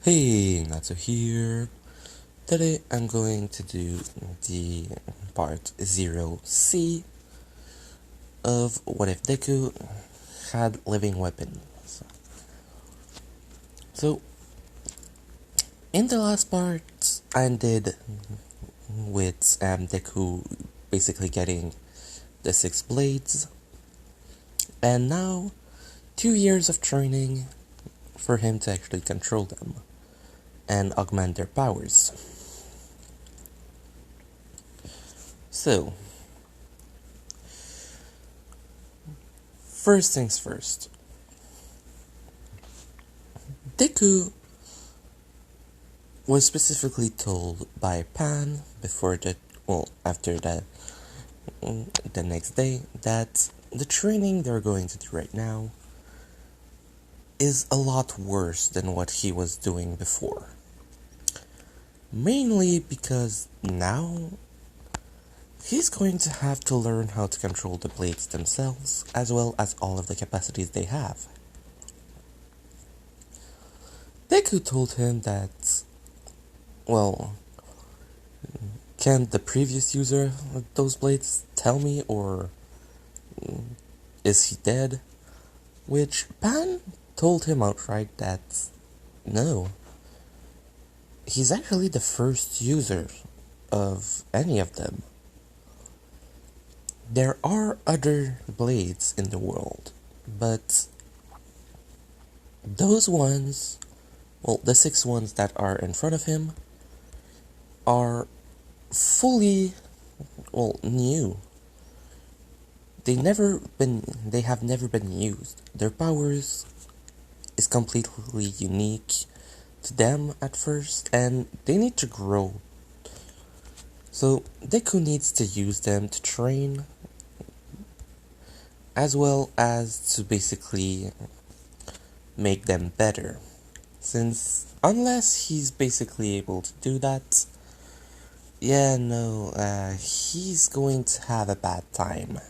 Hey, Natsu here. Today I'm going to do the part 0C of What If Deku Had Living Weapons. So, in the last part, I ended with Deku basically getting the 6 blades, and now 2 years of training for him to actually control them and augment their powers. So, first things first. Deku was specifically told by Pan after the next day, that the training they're going to do right now is a lot worse than what he was doing before. Mainly because now he's going to have to learn how to control the blades themselves, as well as all of the capacities they have. Deku told him that, can the previous user of those blades tell me, or is he dead? Which Pan told him outright that no, he's actually the first user of any of them. There are other blades in the world, but those ones, the 6 ones that are in front of him, are fully, new. They have never been used. Their powers is completely unique to them at first, and they need to grow. So Deku needs to use them to train, as well as to basically make them better. Since unless he's basically able to do that, he's going to have a bad time.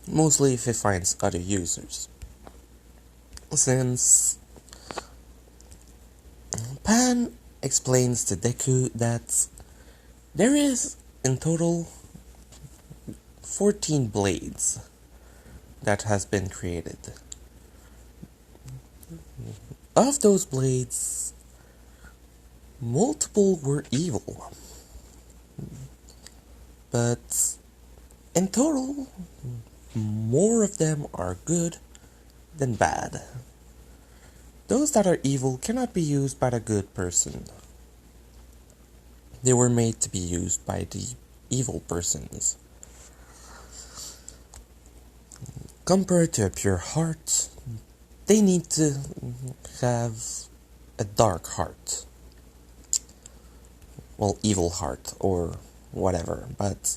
Mostly if he finds other users. Since Pan explains to Deku that there is in total 14 blades that has been created. Of those blades, multiple were evil, but in total, more of them are good than bad. Those that are evil cannot be used by the good person. They were made to be used by the evil persons. Compared to a pure heart, they need to have a dark heart. Evil heart, or whatever, but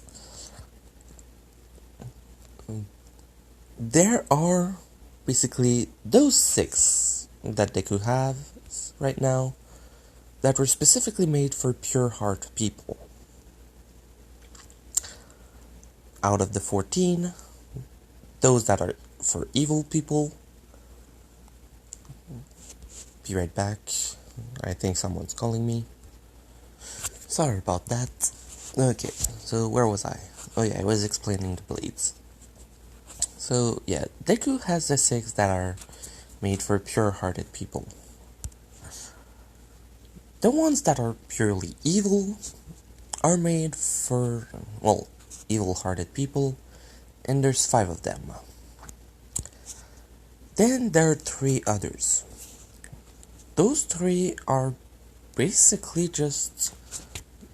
there are basically those 6 that Deku has right now that were specifically made for pure heart people. Out of the 14, those that are for evil people. Be right back. I think someone's calling me. Sorry about that. Okay, so where was I? Oh yeah, I was explaining the blades. So yeah, Deku has the 6 that are made for pure-hearted people. The ones that are purely evil are made for, evil-hearted people, and there's 5 of them. Then there are 3 others. Those 3 are basically just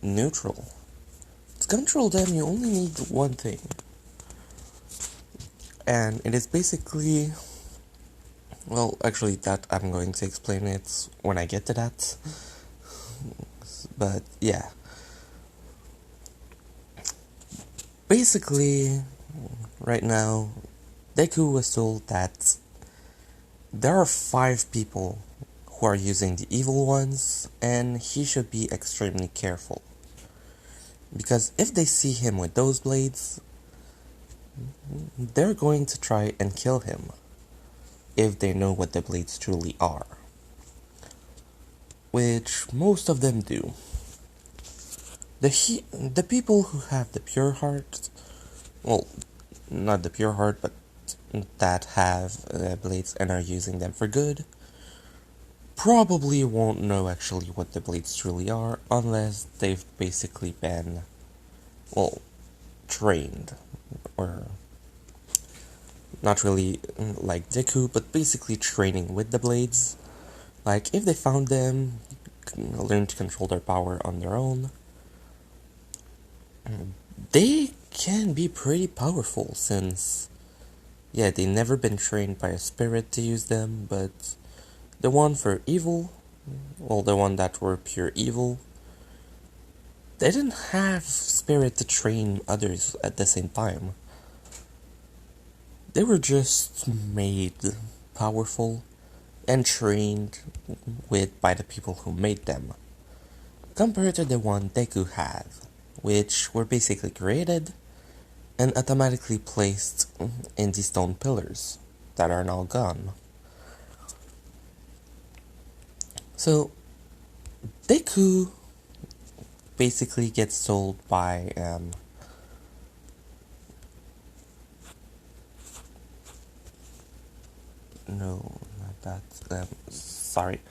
neutral. To control them, you only need one thing. And it is basically, that I'm going to explain it when I get to that. But yeah. Basically, right now, Deku was told that there are 5 people who are using the evil ones, and he should be extremely careful. Because if they see him with those blades, they're going to try and kill him, if they know what the blades truly are. which most of them do. The people who have the pure heart, well, not the pure heart, but that have blades and are using them for good, probably won't know actually what the blades truly are unless they've basically been, well, trained, or not really like deku, but basically training with the blades. Like, if they found them, learn to control their power on their own, they can be pretty powerful since, yeah, they've never been trained by a spirit to use them, but the one for evil, well, the one that were pure evil, they didn't have spirit to train others at the same time. They were just made powerful and trained with by the people who made them, compared to the one deku have, which were basically created and automatically placed in the stone pillars that are now gone. So, deku basically gets sold by no, not that. Sorry.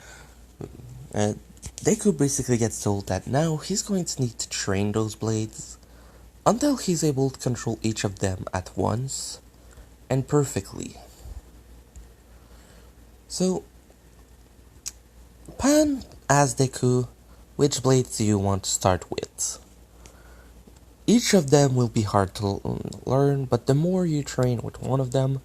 Deku basically gets told that now he's going to need to train those blades until he's able to control each of them at once and perfectly. So, Pan asks Deku, which blades do you want to start with? Each of them will be hard to learn, but the more you train with one of them,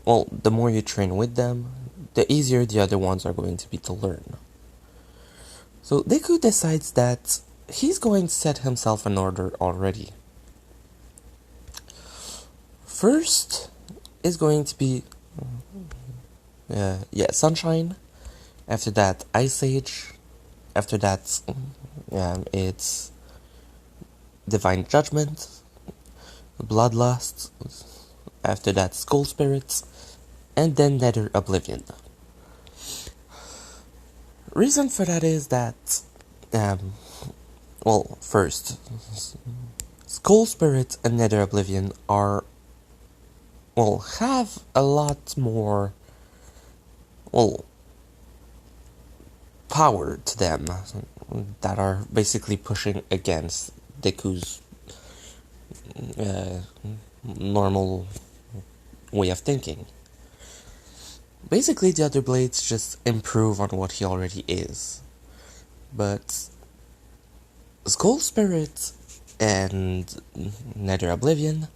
well, the more you train with them, the easier the other ones are going to be to learn. So Deku decides that he's going to set himself in order already. First is going to be, Sunshine. After that, Ice Age. After that, it's Divine Judgment, Bloodlust. After that, Skull Spirits, and then Nether Oblivion. Reason for that is that, first, Skull Spirits and Nether Oblivion have a lot more, power to them that are basically pushing against Deku's normal way of thinking. Basically, the other blades just improve on what he already is. But Skull Spirit and Nether Oblivion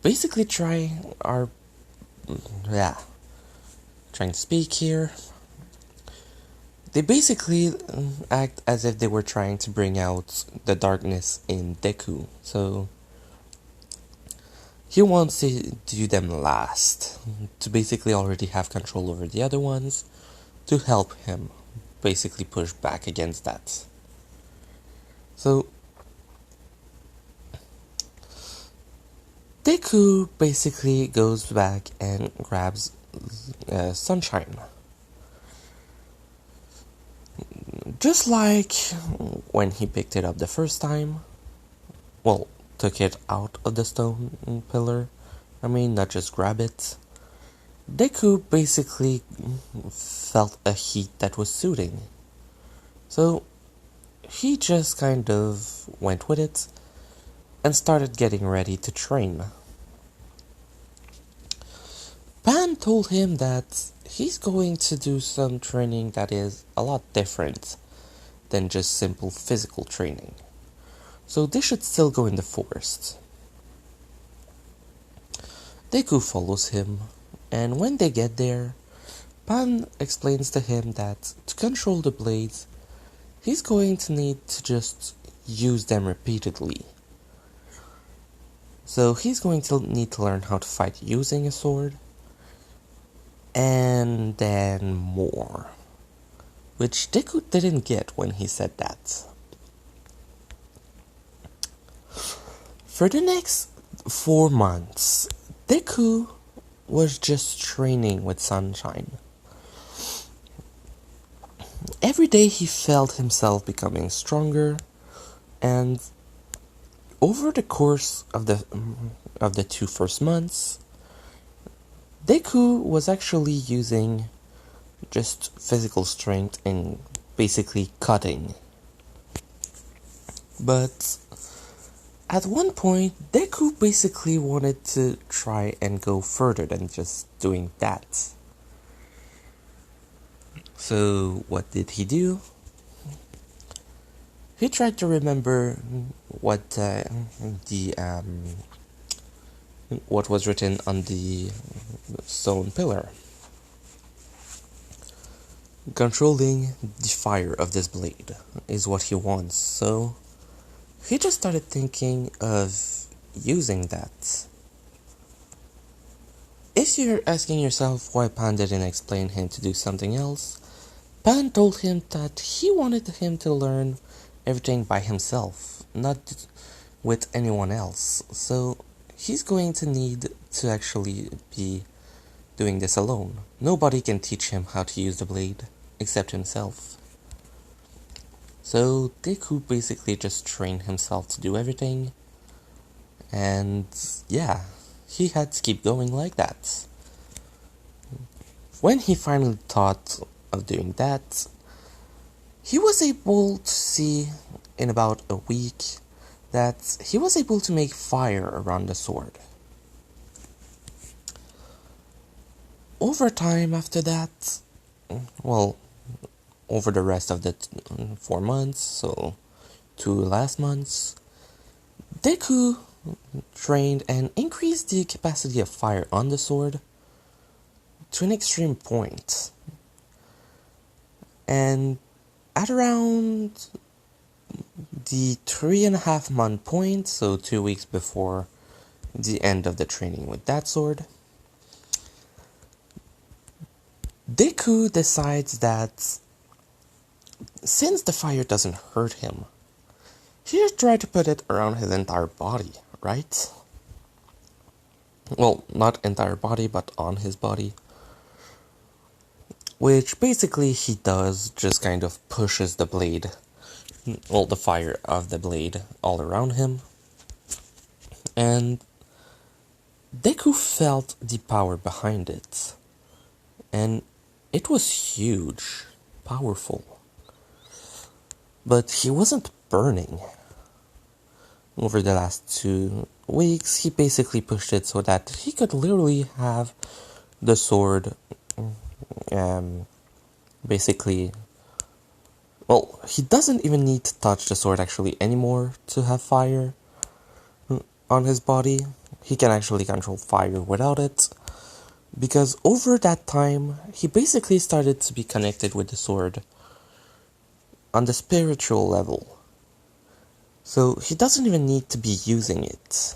basically trying to speak here. They basically act as if they were trying to bring out the darkness in Deku, so he wants to do them last, to basically already have control over the other ones, to help him basically push back against that. So, Deku basically goes back and grabs Sunshine. Just like when he picked it up the first time, took it out of the stone pillar, not just grab it. Deku basically felt a heat that was soothing. So, he just kind of went with it and started getting ready to train. Pan told him that he's going to do some training that is a lot different than just simple physical training. So they should still go in the forest. Deku follows him, and when they get there, Pan explains to him that to control the blades, he's going to need to just use them repeatedly. So he's going to need to learn how to fight using a sword, and then more, which Deku didn't get when he said that. For the next 4 months, Deku was just training with Sunshine. every day he felt himself becoming stronger, and over the course of the 2 first months, Deku was actually using just physical strength and basically cutting. But at one point, Deku basically wanted to try and go further than just doing that. So what did he do? He tried to remember what what was written on the stone pillar. Controlling the fire of this blade is what he wants, so he just started thinking of using that. If you're asking yourself why Pan didn't explain him to do something else, Pan told him that he wanted him to learn everything by himself, not with anyone else, so he's going to need to actually be doing this alone. Nobody can teach him how to use the blade, except himself. So Deku basically just trained himself to do everything, and yeah, he had to keep going like that. When he finally thought of doing that, he was able to see in about a week that he was able to make fire around the sword. Over time after that, well, over the rest of the 4 months, so 2 last months, Deku trained and increased the capacity of fire on the sword to an extreme point. And at around the 3.5-month point, so 2 weeks before the end of the training with that sword, Deku decides that since the fire doesn't hurt him, he should try to put it around his entire body, right? Well, not entire body, but on his body. Which basically he does, just kind of pushes the blade, well, the fire of the blade all around him. And Deku felt the power behind it. And it was huge, powerful. But he wasn't burning. Over the last 2 weeks, he basically pushed it so that he could literally have the sword, basically, well, he doesn't even need to touch the sword actually anymore to have fire on his body. He can actually control fire without it, because over that time, he basically started to be connected with the sword on the spiritual level. So he doesn't even need to be using it.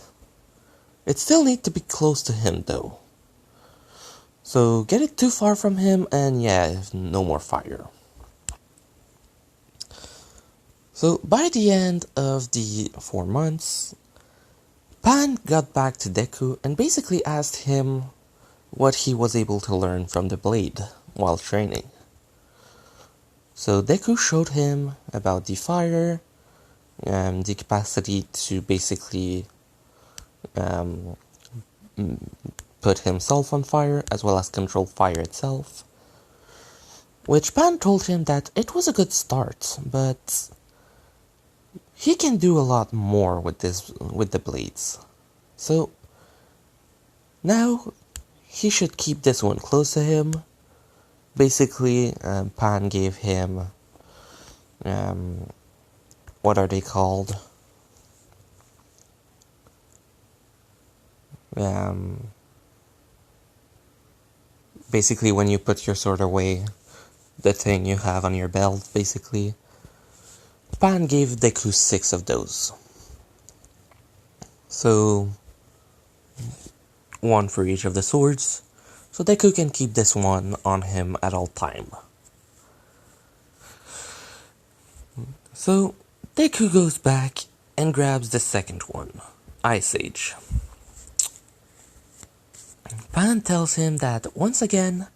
It still needs to be close to him though. So get it too far from him and yeah, no more fire. So by the end of the 4 months, Pan got back to Deku and basically asked him what he was able to learn from the blade while training. So Deku showed him about the fire, the capacity to basically put himself on fire, as well as control fire itself. Which Pan told him that it was a good start, but he can do a lot more with the blades. So now he should keep this one close to him. Basically, Pan gave him what are they called? Basically, when you put your sword away, the thing you have on your belt, basically. Pan gave Deku 6 of those. So, 1 for each of the swords, so Deku can keep this one on him at all time. So, Deku goes back and grabs the second one, Essayez-le. Pan tells him that once again,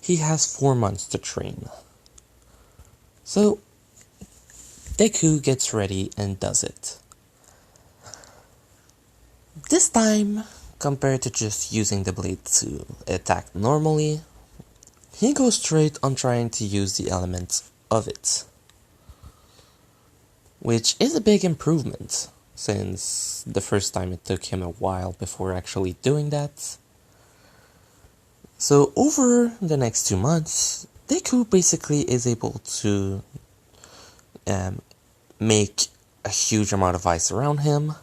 he has 4 months to train. So, Deku gets ready and does it. This time, compared to just using the blade to attack normally, he goes straight on trying to use the elements of it. Which is a big improvement, since the first time it took him a while before actually doing that. So over the next 2 months, Deku basically is able to make a huge amount of ice around him,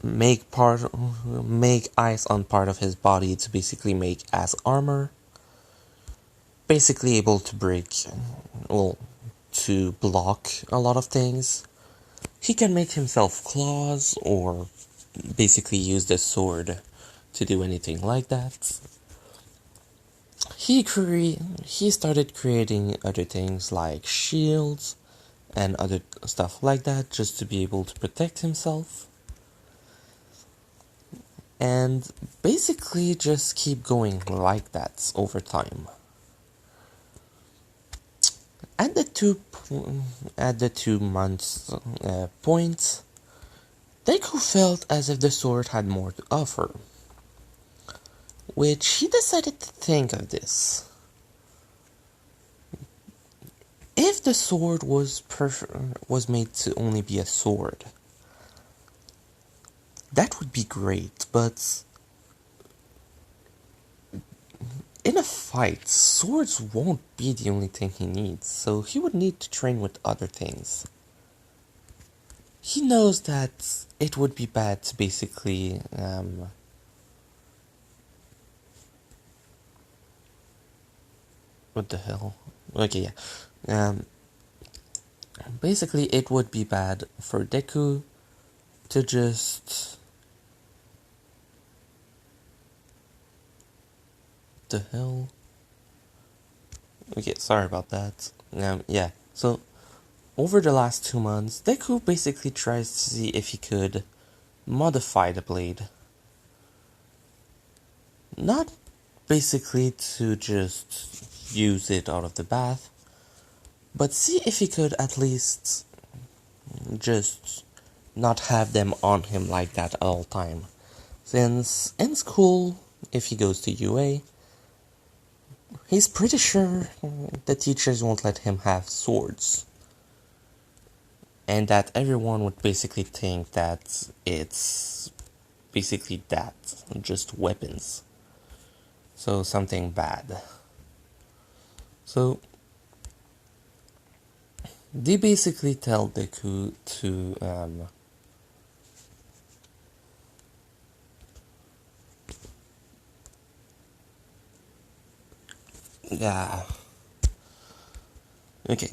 make ice on part of his body to basically make as armor, basically able to to block a lot of things. He can make himself claws or basically use the sword to do anything like that. He started creating other things like shields and other stuff like that just to be able to protect himself. And basically just keep going like that over time. At the 2 months point, Deku felt as if the sword had more to offer, which he decided to think of this. If the sword was made to only be a sword, that would be great, but in a fight, swords won't be the only thing he needs, so he would need to train with other things. He knows that it would be bad to basically what the hell? Okay, yeah. Basically, it would be bad for Deku to just... The hell? Okay, sorry about that. Yeah, so over the last 2 months, Deku basically tries to see if he could modify the blade. Not basically to just use it out of the bath, but see if he could at least just not have them on him like that all time. Since in school, if he goes to UA, he's pretty sure the teachers won't let him have swords. And that everyone would basically think that it's basically that, just weapons. So something bad. So they basically tell Deku to yeah. Okay.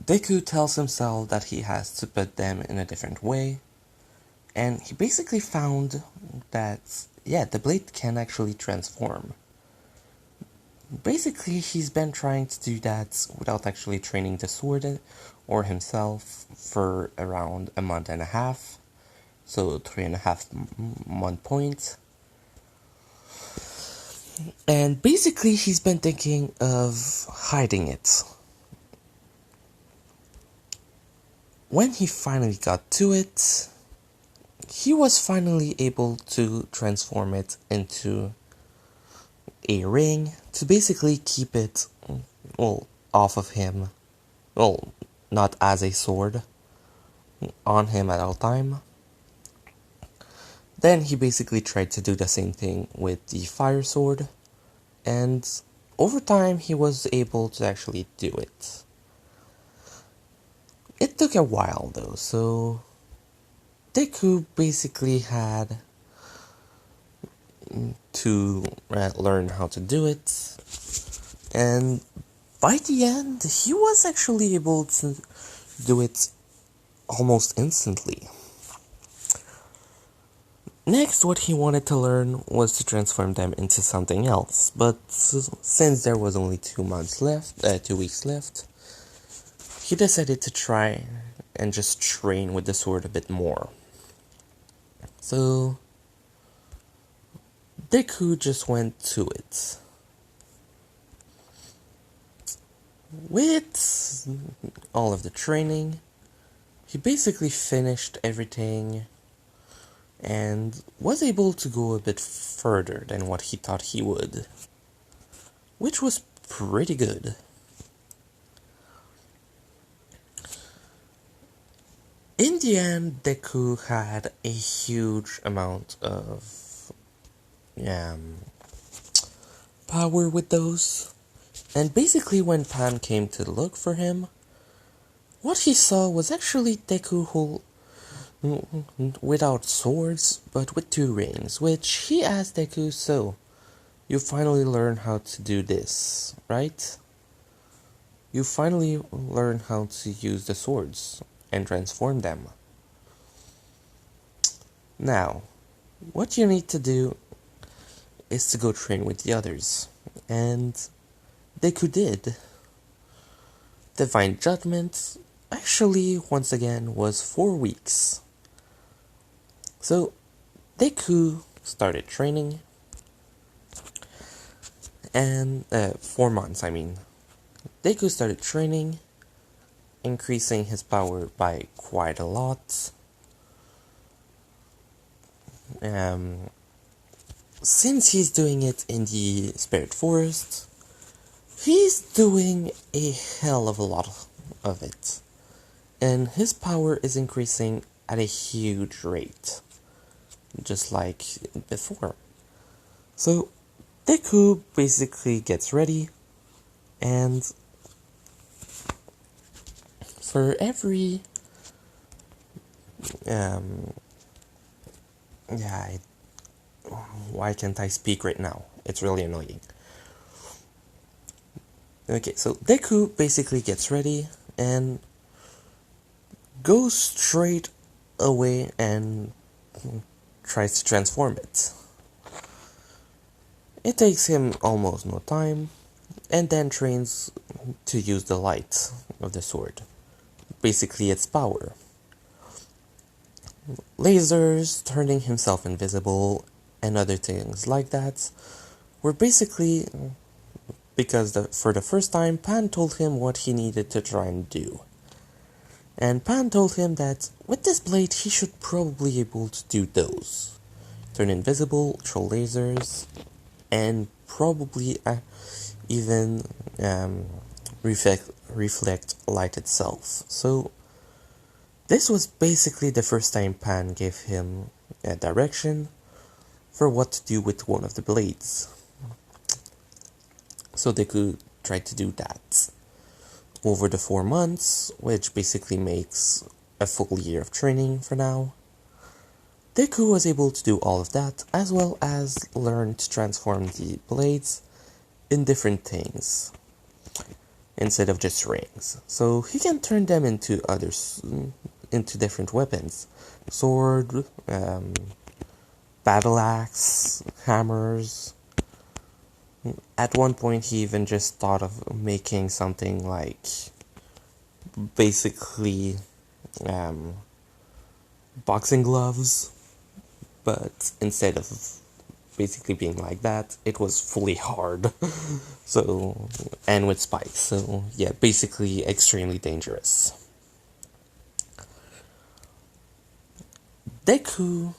Deku tells himself that he has to put them in a different way, and he basically found that, yeah, the blade can actually transform. Basically, he's been trying to do that without actually training the sword or himself for around a month and a half, so 3.5 month point. And basically, he's been thinking of hiding it. When he finally got to it, he was finally able to transform it into a ring to basically keep it, off of him. Not as a sword, on him at all time. Then he basically tried to do the same thing with the fire sword, and over time he was able to actually do it. It took a while though, so Deku basically had to learn how to do it, and by the end he was actually able to do it almost instantly. Next, what he wanted to learn was to transform them into something else, but since there was only 2 weeks left, he decided to try and just train with the sword a bit more. So Deku just went to it. With all of the training, he basically finished everything and was able to go a bit further than what he thought he would, which was pretty good. In the end, Deku had a huge amount of power with those, and basically when Pan came to look for him, what he saw was actually Deku who without swords, but with 2 rings, which he asked Deku, so, you finally learned how to do this, right? You finally learned how to use the swords and transform them. Now, what you need to do is to go train with the others, and Deku did. Divine Judgment actually, once again, was 4 weeks. So, Deku started training, and 4 months, I mean. Deku started training, increasing his power by quite a lot. Since he's doing it in the Spirit Forest, he's doing a hell of a lot of it. And his power is increasing at a huge rate, just like before. So, Deku basically gets ready, and for every why can't I speak right now? It's really annoying. Okay, so Deku basically gets ready and goes straight away and tries to transform it. It takes him almost no time, and then trains to use the light of the sword. Basically, its power. Lasers, turning himself invisible, and other things like that were basically because for the first time, Pan told him what he needed to try and do. And Pan told him that with this blade, he should probably be able to do those. Turn invisible, throw lasers, and probably even reflect light itself. So this was basically the first time Pan gave him a direction for what to do with one of the blades. So Deku tried to do that. Over the 4 months, which basically makes a full year of training for now, Deku was able to do all of that, as well as learn to transform the blades in different things, instead of just rings. So he can turn them into into different weapons. Sword, battle axe, hammers. At one point he even just thought of making something like basically boxing gloves, but instead of basically being like that, it was fully hard. So, and with spikes, so yeah, basically extremely dangerous. Deku,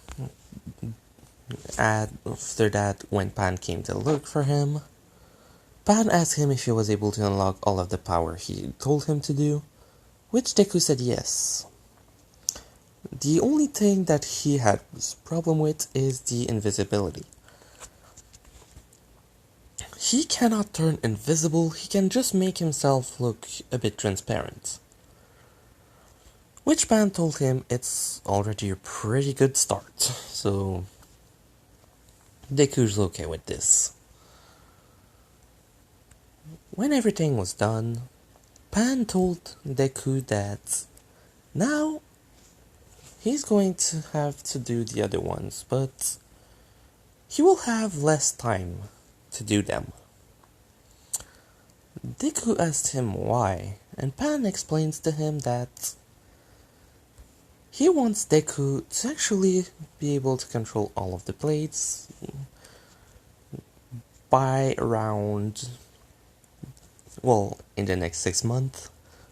after that, when Pan came to look for him, Pan asked him if he was able to unlock all of the power he told him to do, which Deku said yes. The only thing that he had a problem with is the invisibility. He cannot turn invisible, he can just make himself look a bit transparent. Which Pan told him it's already a pretty good start, so Deku's okay with this. When everything was done, Pan told Deku that now he's going to have to do the other ones, but he will have less time to do them. Deku asked him why, and Pan explains to him that he wants Deku to actually be able to control all of the blades by around well, in the next 6 months.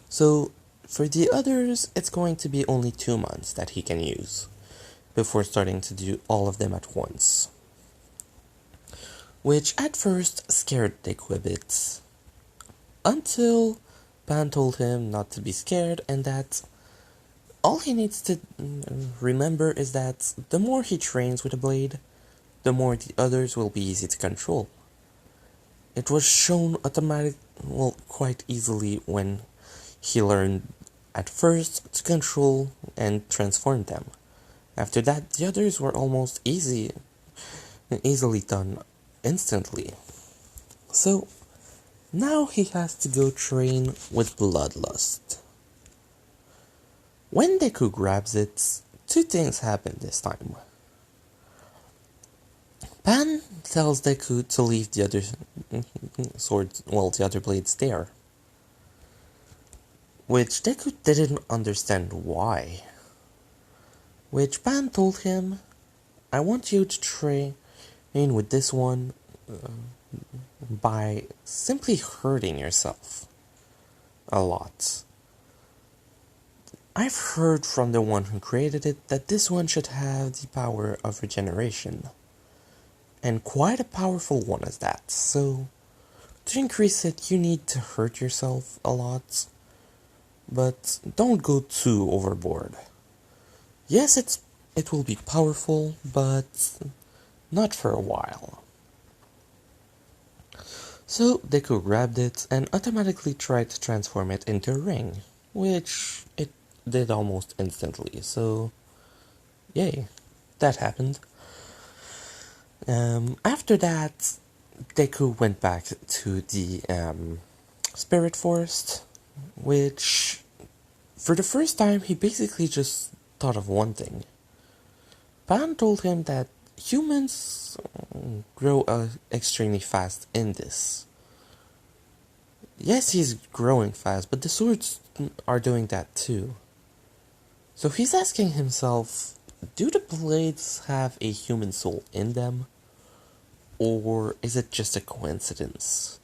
So, for the others, it's going to be only 2 months that he can use before starting to do all of them at once. Which at first scared Deku a bit. Until Pan told him not to be scared and that all he needs to remember is that the more he trains with a blade, the more the others will be easy to control. It was shown quite easily when he learned at first to control and transform them. After that, the others were almost easily done instantly. So, now he has to go train with Bloodlust. When Deku grabs it, two things happen this time. Pan tells Deku to leave the other the other blades there. Which Deku didn't understand why. Which Pan told him, I want you to train with this one by simply hurting yourself a lot. I've heard from the one who created it that this one should have the power of regeneration. And quite a powerful one as that, so to increase it you need to hurt yourself a lot, but don't go too overboard. Yes, it will be powerful, but not for a while. So Deku grabbed it and automatically tried to transform it into a ring, which it did almost instantly, so yay, that happened. After that, Deku went back to the Spirit Forest, which, for the first time, he basically just thought of one thing. Pan told him that humans grow extremely fast in this. Yes, he's growing fast, but the swords are doing that too. So he's asking himself, do the blades have a human soul in them? Or is it just a coincidence?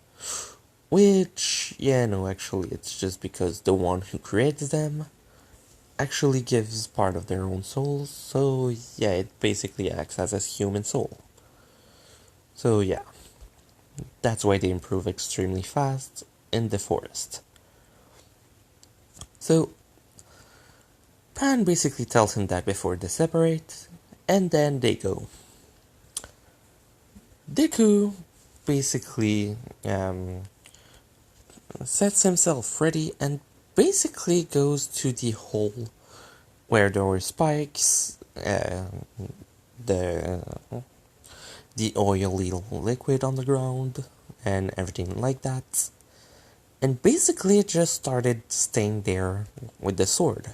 Which, actually it's just because the one who creates them actually gives part of their own souls, so yeah, it basically acts as a human soul. So yeah, that's why they improve extremely fast in the forest. So, Pan basically tells him that before they separate, and then they go. Deku basically sets himself ready and basically goes to the hole where there were spikes, the oily liquid on the ground, and everything like that. And basically just started staying there with the sword,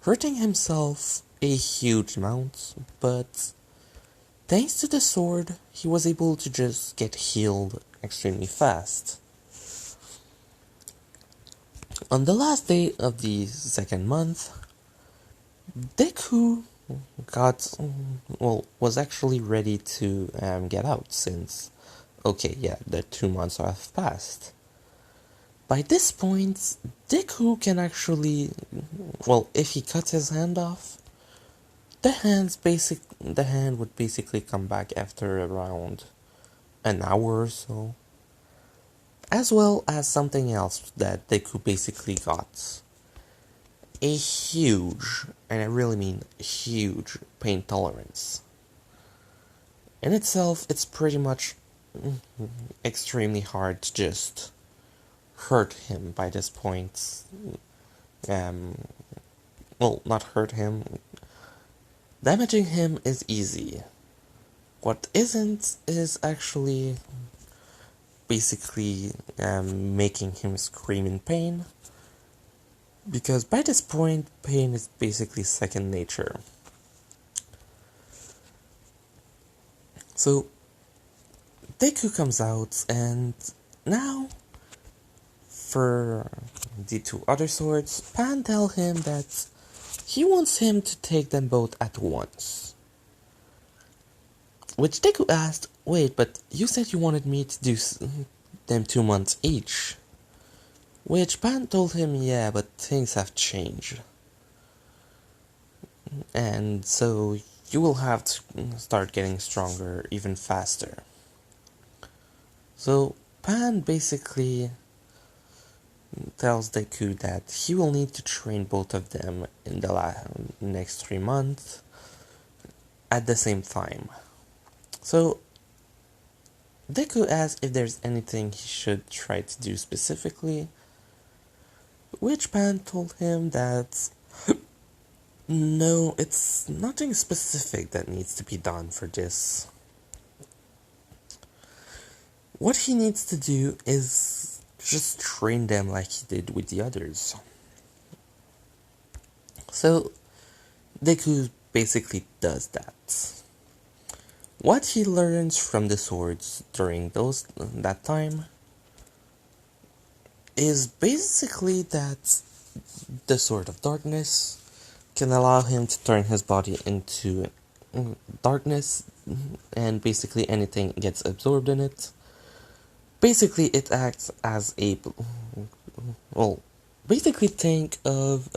hurting himself a huge amount, but thanks to the sword, he was able to just get healed extremely fast. On the last day of the second month, Deku was actually ready to get out since, the 2 months have passed. By this point, Deku can actually, if he cuts his hand off, the hand would basically come back after around an hour or so. As well as something else that Deku basically got. A huge, and I really mean huge, pain tolerance. In itself, it's pretty much extremely hard to just hurt him by this point. Not hurt him. Damaging him is easy. What isn't is actually basically making him scream in pain, because by this point, pain is basically second nature. So, Deku comes out, and now, for the two other swords, Pan tell him that he wants him to take them both at once. Which Deku asked, wait, but you said you wanted me to do them 2 months each. Which Pan told him, yeah, but things have changed. And so you will have to start getting stronger even faster. So Pan basically tells Deku that he will need to train both of them in the next 3 months at the same time. So Deku asks if there's anything he should try to do specifically, which Pan told him that no, it's nothing specific that needs to be done for this. What he needs to do is just train them like he did with the others. So Deku basically does that. What he learns from the swords during that time is basically that the Sword of Darkness can allow him to turn his body into darkness, and basically anything gets absorbed in it. Basically, it acts as a... well, basically think of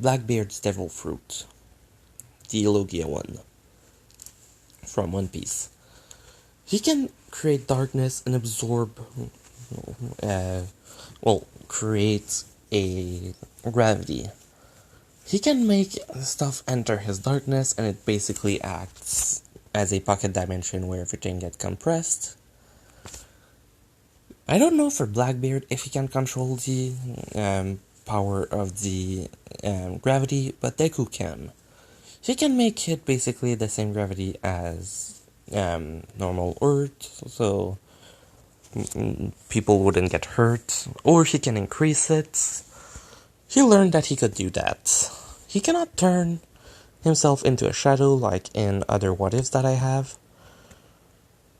Blackbeard's Devil Fruit, the Logia one, from One Piece. He can create darkness and absorb... create a gravity. He can make stuff enter his darkness, and it basically acts as a pocket dimension where everything gets compressed. I don't know for Blackbeard if he can control the power of the gravity, but Deku can. He can make it basically the same gravity as normal Earth, so people wouldn't get hurt, or he can increase it. He learned that he could do that. He cannot turn himself into a shadow like in other what ifs that I have,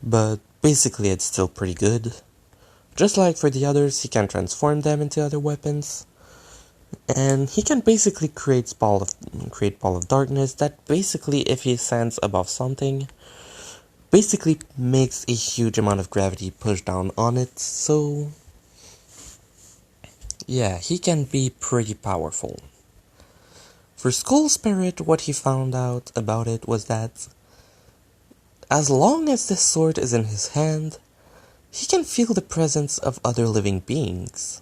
but basically it's still pretty good. Just like for the others, he can transform them into other weapons, and he can basically create ball of darkness that basically, if he stands above something, basically makes a huge amount of gravity push down on it. So yeah, he can be pretty powerful. For Skull Spirit, what he found out about it was that as long as this sword is in his hand, he can feel the presence of other living beings.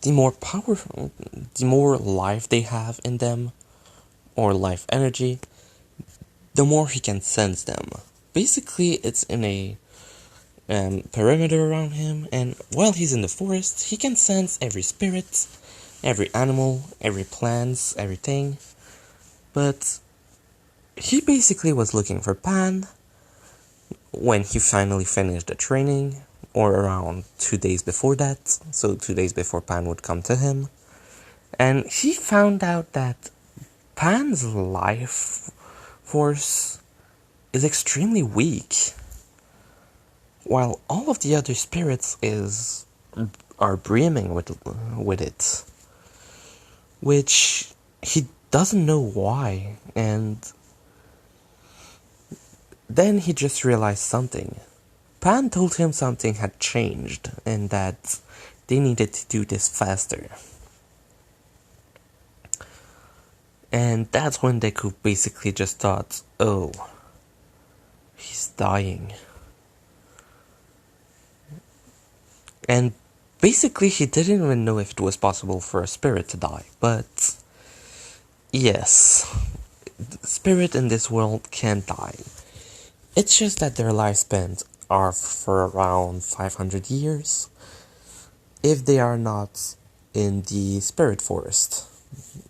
The more life they have in them, or life energy, the more he can sense them. Basically, it's in a perimeter around him, and while he's in the forest, he can sense every spirit, every animal, every plant, everything. But he basically was looking for Pan when he finally finished the training, or around 2 days before that, so 2 days before Pan would come to him. And he found out that Pan's life force is extremely weak, while all of the other spirits are brimming with it, which he doesn't know why. And then he just realized something. Pan told him something had changed, and that they needed to do this faster. And that's when Deku basically just thought, oh, he's dying. And basically he didn't even know if it was possible for a spirit to die, but yes, spirit in this world can die. It's just that their lifespans are for around 500 years, if they are not in the spirit forest.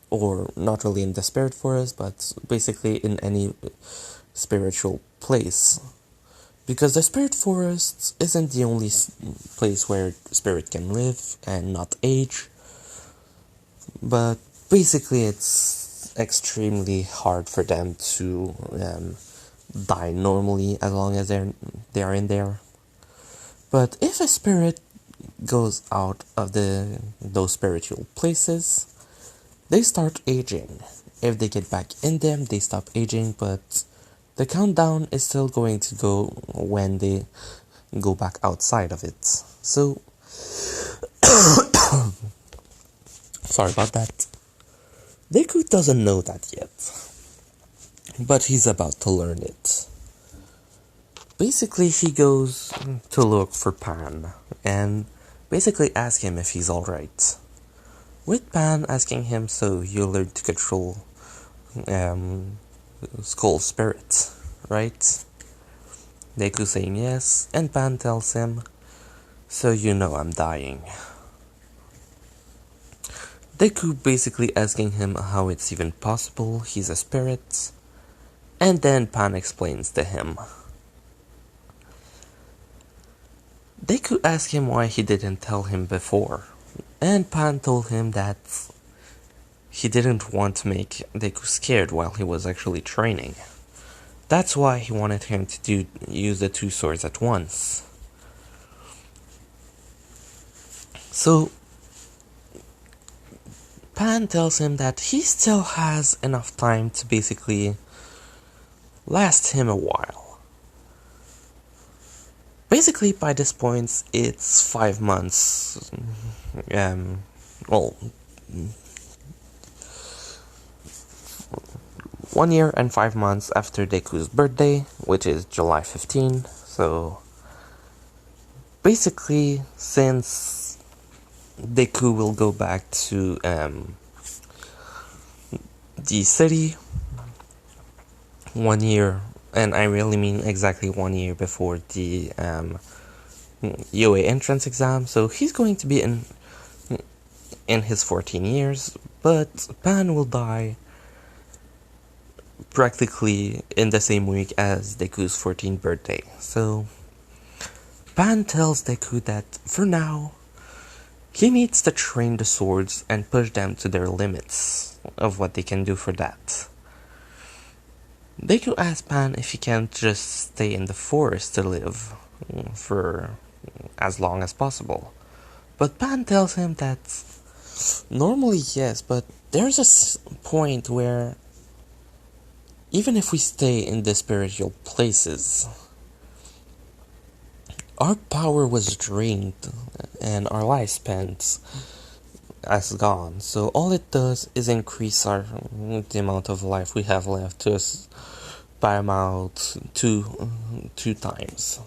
Or not really in the spirit forest, but basically in any spiritual place. Because the spirit forest isn't the only place where spirit can live and not age. But basically it's extremely hard for them to die normally as long as they are in there. But if a spirit goes out of those spiritual places, they start aging. If they get back in them, they stop aging, but the countdown is still going to go when they go back outside of it. So Sorry about that. Deku doesn't know that yet, but he's about to learn it. Basically, he goes to look for Pan, and basically ask him if he's alright. With Pan asking him, so you learn to control Skull Spirit, right? Deku saying yes, and Pan tells him, so you know I'm dying. Deku basically asking him how it's even possible he's a spirit, and then Pan explains to him. Deku asked him why he didn't tell him before, and Pan told him that he didn't want to make Deku scared while he was actually training. That's why he wanted him to use the two swords at once. So, Pan tells him that he still has enough time to basically last him a while. Basically, by this point, it's 5 months. 1 year and 5 months after Deku's birthday, which is July 15. So, basically, since Deku will go back to the city 1 year, and I really mean exactly 1 year before the UA entrance exam, so he's going to be in his 14 years, but Pan will die practically in the same week as Deku's 14th birthday. So Pan tells Deku that for now he needs to train the swords and push them to their limits of what they can do for that. Deku asks Pan if he can't just stay in the forest to live for as long as possible. But Pan tells him that normally yes, but there's a point where even if we stay in the spiritual places, our power was drained and our lifespan has gone. So all it does is increase the amount of life we have left to us by about two times.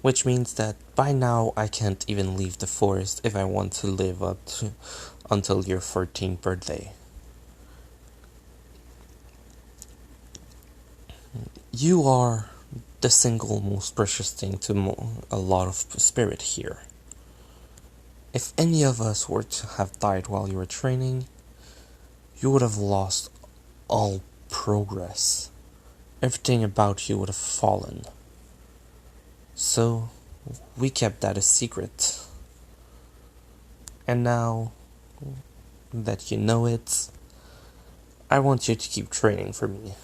Which means that by now I can't even leave the forest if I want to live until your 14th birthday. You are the single most precious thing to a lot of spirit here. If any of us were to have died while you were training, you would have lost all progress. Everything about you would have fallen. So, we kept that a secret. And now that you know it, I want you to keep training for me.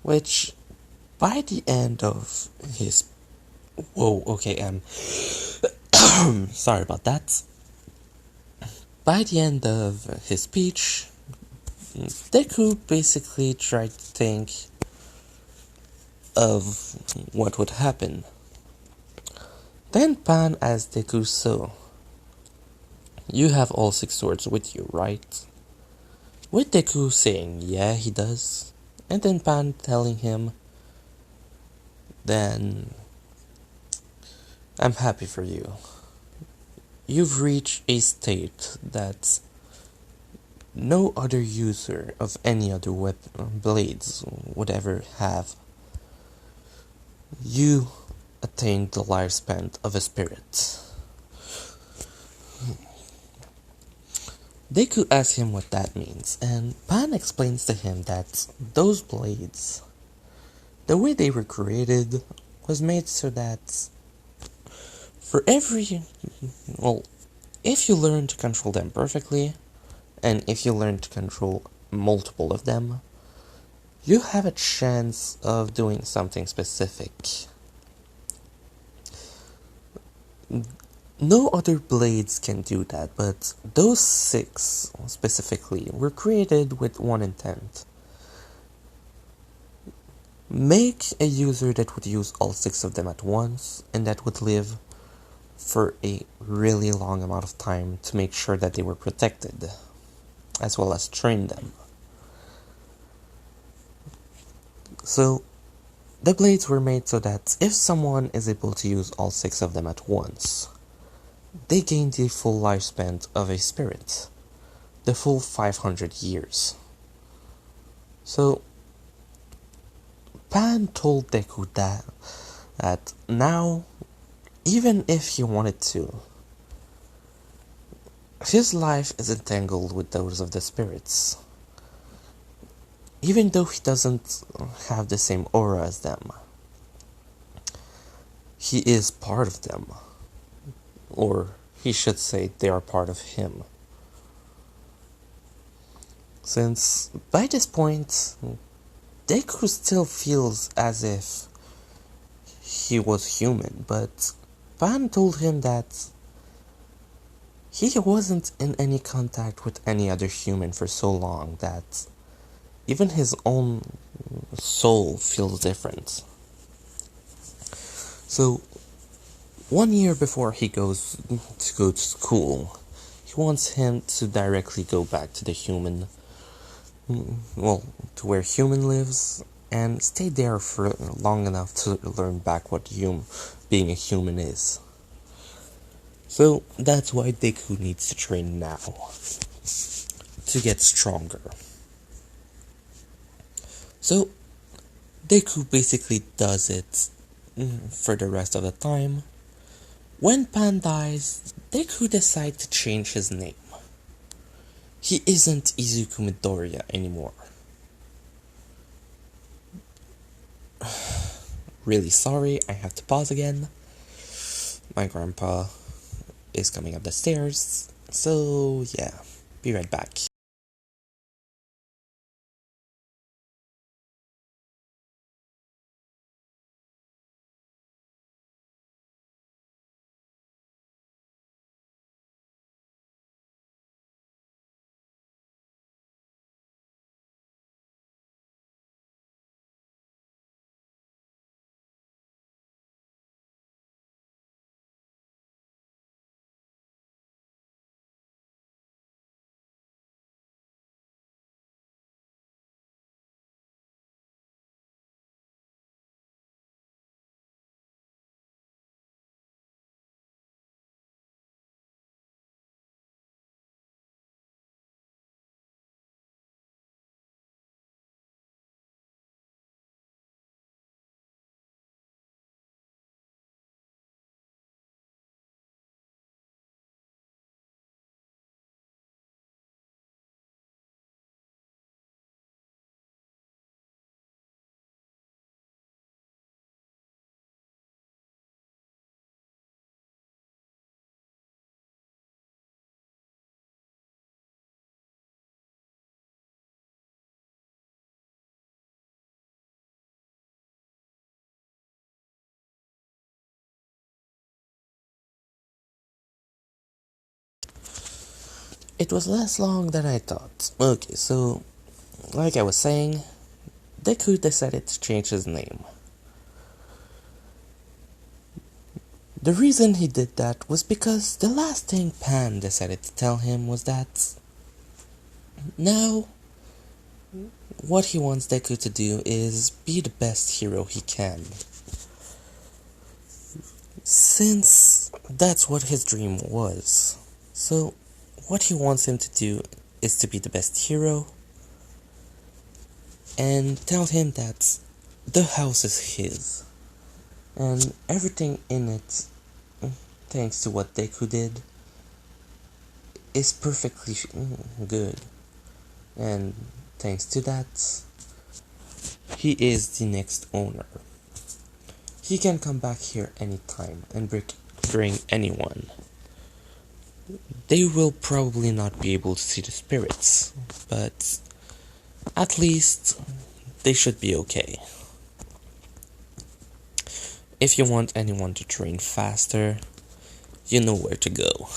Which, by the end of his... sorry about that. By the end of his speech, Deku basically tried to think of what would happen. Then Pan asked Deku, so, you have all 6 swords with you, right? With Deku saying, yeah, he does. And then Pan telling him, then, I'm happy for you. You've reached a state that no other user of any other blades would ever have. You attained the lifespan of a spirit. Deku asks him what that means, and Pan explains to him that those blades, the way they were created, was made so that for if you learn to control them perfectly, and if you learn to control multiple of them, you have a chance of doing something specific. No other blades can do that, but those 6 specifically were created with one intent. Make a user that would use all 6 of them at once, and that would live for a really long amount of time to make sure that they were protected, as well as train them. So, the blades were made so that if someone is able to use all 6 of them at once, they gain the full lifespan of a spirit, the full 500 years. So, Pan told Deku that now, even if he wanted to, his life is entangled with those of the spirits. Even though he doesn't have the same aura as them, he is part of them. Or he should say they are part of him. Since by this point, Deku still feels as if he was human, but Pan told him that he wasn't in any contact with any other human for so long that even his own soul feels different. So, 1 year before he goes to school, he wants him to directly go back to the human, to where human lives, and stay there for long enough to learn back what being a human is. So, that's why Deku needs to train now, to get stronger. So, Deku basically does it for the rest of the time. When Pan dies, Deku decides to change his name. He isn't Izuku Midoriya anymore. Really sorry, I have to pause again. My grandpa is coming up the stairs, so yeah, be right back. It was less long than I thought. Okay, so, like I was saying, Deku decided to change his name. The reason he did that was because the last thing Pan decided to tell him was that now, what he wants Deku to do is be the best hero he can. Since that's what his dream was. So, what he wants him to do is to be the best hero and tell him that the house is his and everything in it, thanks to what Deku did, is perfectly good, and thanks to that, he is the next owner. He can come back here anytime and bring anyone. They will probably not be able to see the spirits, but at least they should be okay. If you want anyone to train faster, you know where to go.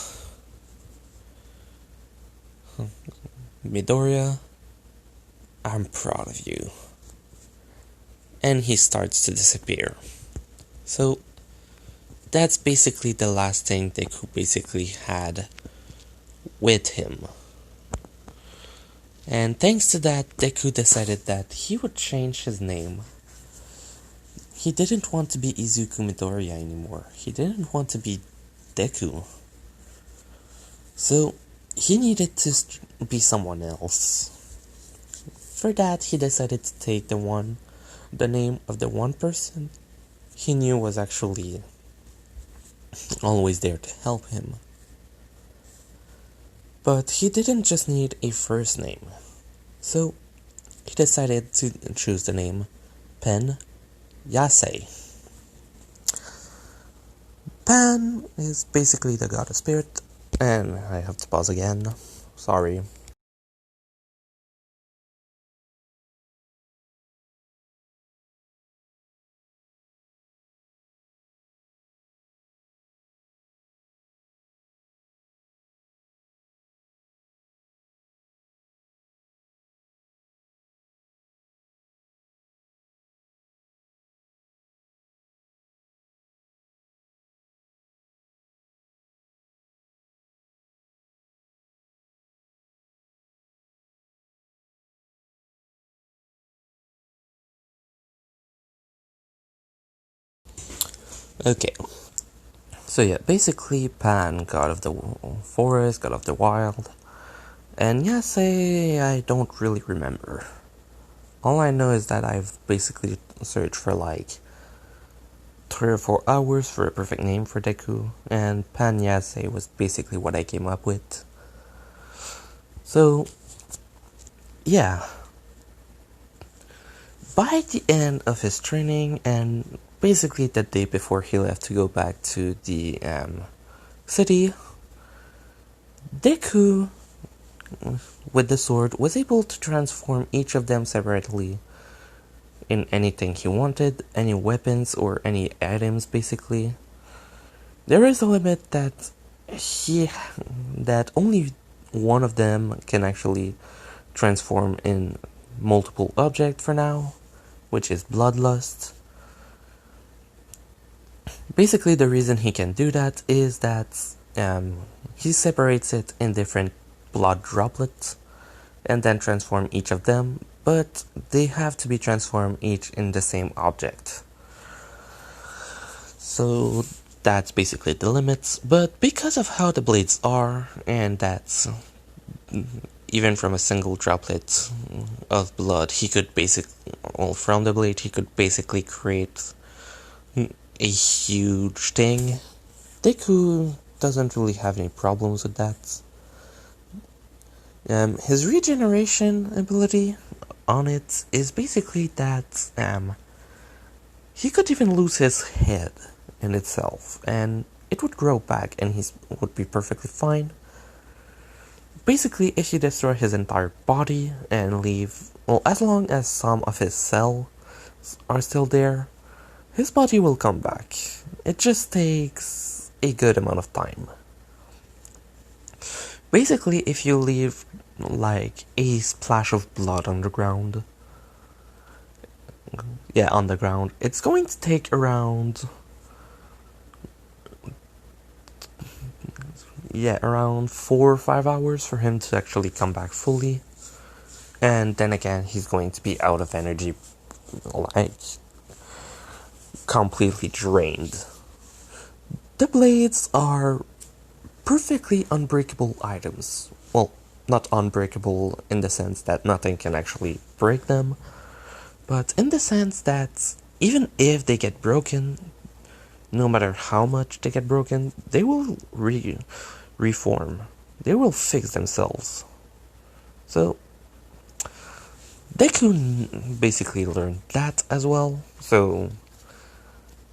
Midoriya, I'm proud of you. And he starts to disappear. So, that's basically the last thing Deku basically had with him. And thanks to that, Deku decided that he would change his name. He didn't want to be Izuku Midoriya anymore. He didn't want to be Deku. So, he needed to be someone else. For that, he decided to take the name of the one person he knew was actually always there to help him. But he didn't just need a first name. So, he decided to choose the name Pen Yasei. Pan is basically the god of spirit, and I have to pause again. Sorry. Okay. So yeah, basically Pan, god of the forest, god of the wild. And Yasei, I don't really remember. All I know is that I've basically searched for like 3 or 4 hours for a perfect name for Deku, and Pan Yasei was basically what I came up with. So, yeah. By the end of his training, and basically the day before he left to go back to the city, Deku, with the sword, was able to transform each of them separately in anything he wanted, any weapons or any items basically. There is a limit that only one of them can actually transform in multiple objects for now, which is bloodlust. Basically the reason he can do that is that he separates it in different blood droplets and then transform each of them, but they have to be transformed each in the same object. So that's basically the limits, but because of how the blades are, and that's even from a single droplet of blood, he could from the blade, he could basically create a huge thing. Deku doesn't really have any problems with that. His regeneration ability on it is basically that he could even lose his head in itself, and it would grow back, and he would be perfectly fine. Basically, if you destroy his entire body and leave, well, as long as some of his cells are still there, his body will come back. It just takes a good amount of time. Basically, if you leave like a splash of blood on the ground, it's going to take around 4 or 5 hours for him to actually come back fully. And then again, he's going to be out of energy, like completely drained. The blades are perfectly unbreakable items. Well, not unbreakable in the sense that nothing can actually break them, but in the sense that even if they get broken, no matter how much they get broken, they will reform. They will fix themselves. So, Deku basically learned that as well, so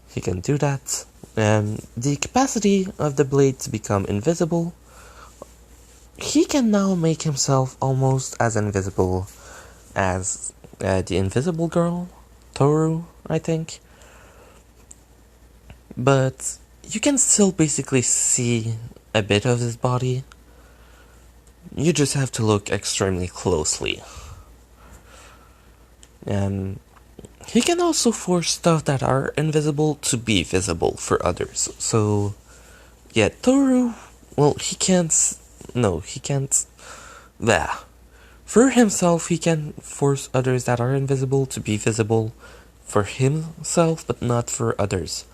he can do that. The capacity of the blade to become invisible, he can now make himself almost as invisible as the Invisible Girl, Toru, I think. But you can still basically see a bit of his body. You just have to look extremely closely. he can also force stuff that are invisible to be visible for others. So, yeah, Toru, well, he can't. No, he can't. There. For himself, he can force others that are invisible to be visible for himself, but not for others.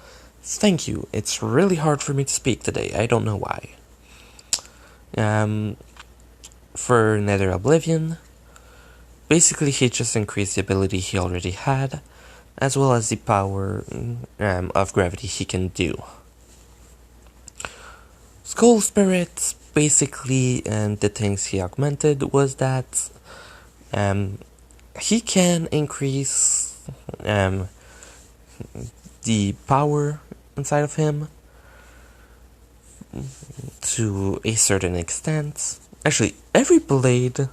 Thank you. It's really hard for me to speak today. I don't know why. For Nether Oblivion, basically he just increased the ability he already had, as well as the power of gravity he can do. Skull Spirit, basically, and the things he augmented was that he can increase the power inside of him to a certain extent. Actually, every blade.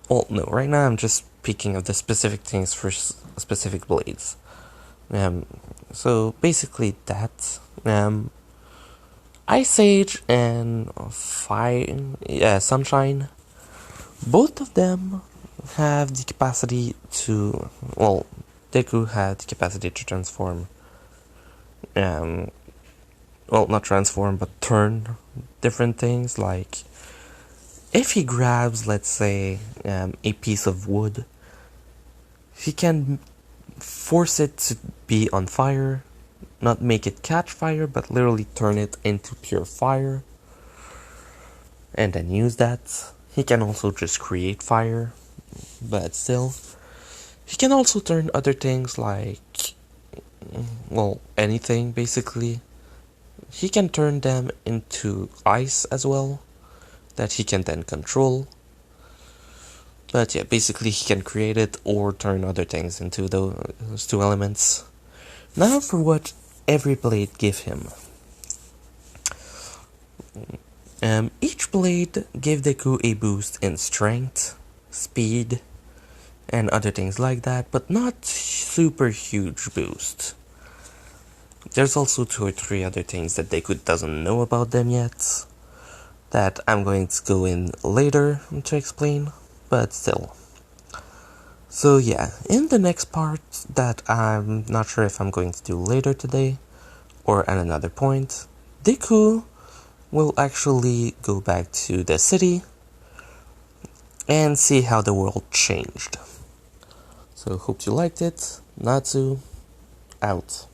Well, no, right now I'm just speaking of the specific things for specific blades. So basically that. Ice Age and Sunshine, both of them have the capacity to, well, Deku had the capacity to transform, well, not transform, but turn different things, like, if he grabs, let's say, a piece of wood, he can force it to be on fire, not make it catch fire, but literally turn it into pure fire, and then use that. He can also just create fire, but still. He can also turn other things like, well, anything basically. He can turn them into ice as well, that he can then control. But yeah, basically he can create it or turn other things into those two elements. Now for what every blade give him. Each blade gave Deku a boost in strength, speed, and other things like that, but not super huge boost. There's also 2 or 3 other things that Deku doesn't know about them yet, that I'm going to go in later to explain, but still. So yeah, in the next part that I'm not sure if I'm going to do later today, or at another point, Deku will actually go back to the city and see how the world changed. So hope you liked it. Natsu, out.